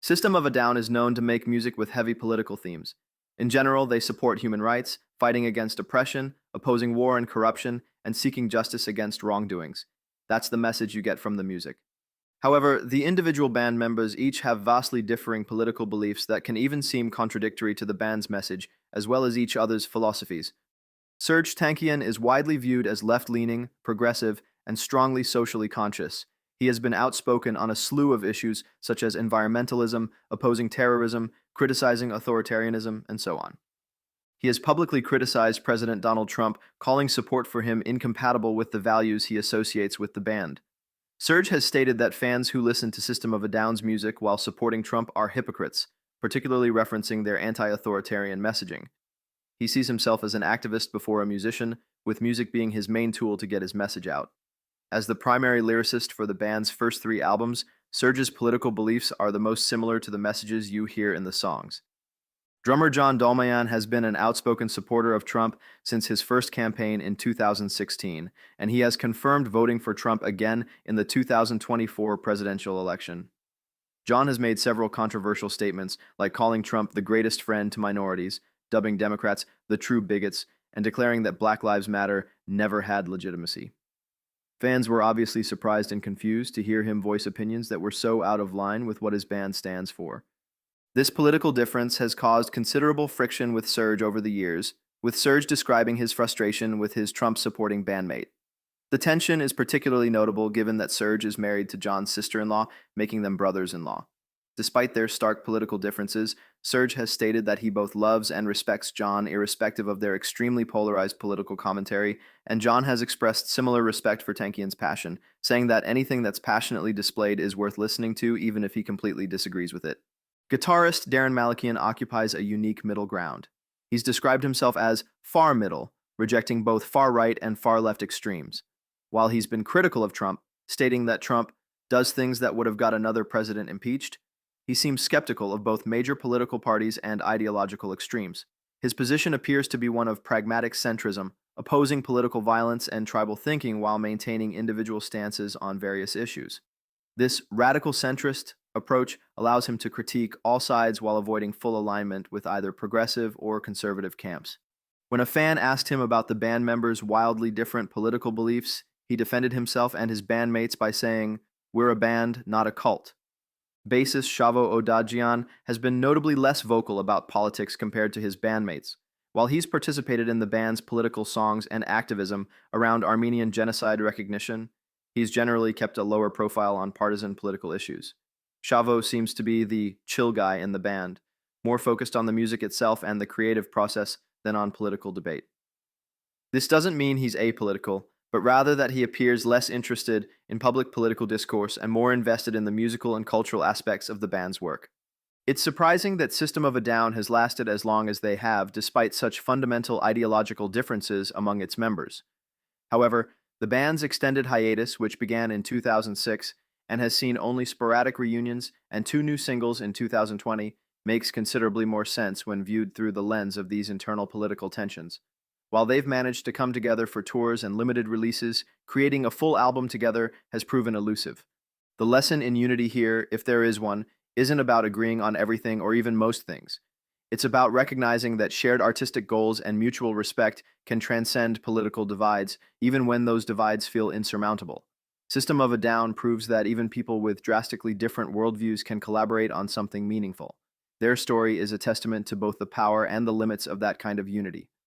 System of a Down is known to make music with heavy political themes. In general, they support human rights, fighting against oppression, opposing war and corruption, and seeking justice against wrongdoings. That's the message you get from the music. However, the individual band members each have vastly differing political beliefs that can even seem contradictory to the band's message, as well as each other's philosophies. Serj Tankian is widely viewed as left-leaning, progressive, and strongly socially conscious. He has been outspoken on a slew of issues such as environmentalism, opposing terrorism, criticizing authoritarianism, and so on. He has publicly criticized President Donald Trump, calling support for him incompatible with the values he associates with the band. Serj has stated that fans who listen to System of a Down's music while supporting Trump are hypocrites, particularly referencing their anti-authoritarian messaging. He sees himself as an activist before a musician, with music being his main tool to get his message out. As the primary lyricist for the band's first three albums, Serj's political beliefs are the most similar to the messages you hear in the songs. Drummer Dolmayan has been an outspoken supporter of Trump since his first campaign in 2016, and he has confirmed voting for Trump again in the 2024 presidential election. John has made several controversial statements, like calling Trump the greatest friend to minorities, dubbing Democrats the true bigots, and declaring that Black Lives Matter never had legitimacy. Fans were obviously surprised and confused to hear him voice opinions that were so out of line with what his band stands for. This political difference has caused considerable friction with Serj over the years, with Serj describing his frustration with his Trump-supporting bandmate. The tension is particularly notable given that Serj is married to John's sister-in-law, making them brothers-in-law. Despite their stark political differences, Serj has stated that he both loves and respects John irrespective of their extremely polarized political commentary, and John has expressed similar respect for Tankian's passion, saying that anything that's passionately displayed is worth listening to even if he completely disagrees with it. Guitarist Daron Malakian occupies a unique middle ground. He's described himself as far middle, rejecting both far right and far left extremes. While he's been critical of Trump, stating that Trump does things that would have got another president impeached, he seems skeptical of both major political parties and ideological extremes. His position appears to be one of pragmatic centrism, opposing political violence and tribal thinking while maintaining individual stances on various issues. This radical centrist approach allows him to critique all sides while avoiding full alignment with either progressive or conservative camps. When a fan asked him about the band members' wildly different political beliefs, he defended himself and his bandmates by saying, "We're a band, not a cult." Bassist Shavo Odadjian has been notably less vocal about politics compared to his bandmates. While he's participated in the band's political songs and activism around Armenian genocide recognition, he's generally kept a lower profile on partisan political issues. Shavo seems to be the chill guy in the band, more focused on the music itself and the creative process than on political debate. This doesn't mean he's apolitical, but rather that he appears less interested in public political discourse and more invested in the musical and cultural aspects of the band's work. It's surprising that System of a Down has lasted as long as they have, despite such fundamental ideological differences among its members. However, the band's extended hiatus, which began in 2006 and has seen only sporadic reunions and 2 new singles in 2020, makes considerably more sense when viewed through the lens of these internal political tensions. While they've managed to come together for tours and limited releases, creating a full album together has proven elusive. The lesson in unity here, if there is one, isn't about agreeing on everything or even most things. It's about recognizing that shared artistic goals and mutual respect can transcend political divides, even when those divides feel insurmountable. System of a Down proves that even people with drastically different worldviews can collaborate on something meaningful. Their story is a testament to both the power and the limits of that kind of unity.